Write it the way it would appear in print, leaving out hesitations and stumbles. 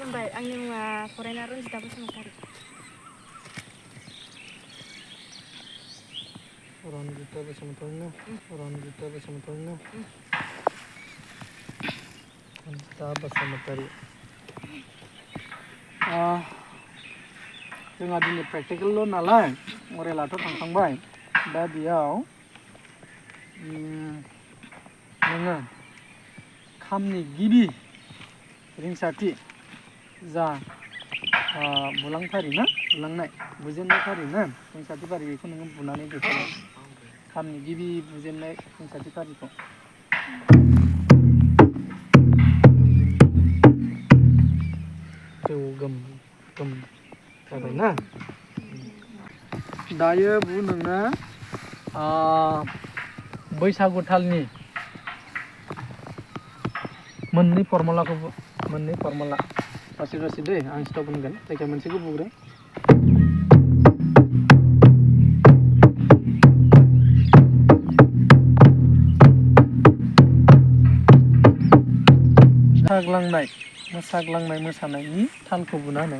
खुलुमबाय आंनि मुङा फरायना रनजिता बसुमतारी। रनजिता बसुमतारी ना रनजिता बसुमतारी ना रनजिता बसुमतारी जोंहा दिनै प्रेक्टिकेल नालाय मरेलाथ' थांखांबाय दा बेयाव नोङो खामनि गिबि रिंसारथि जा बुलांफारि ना बुलांनाय बुजेननाय फारि ना रिंसारथि फारि बेखौ नोङो बुनानै देखायनाय खामनि गिबि बुजेननाय रिंसारथि फारिखौ जौ गोम गोम जाबाय ना दायो बु नोङो बैसागु थालनि मोननै फर्मुला लासै दै आं स्टप होनगोन जायखिया मोनसेखौ बुग्रो मोसाग्लांनाय मोसानायनि थालखौ बुना होनो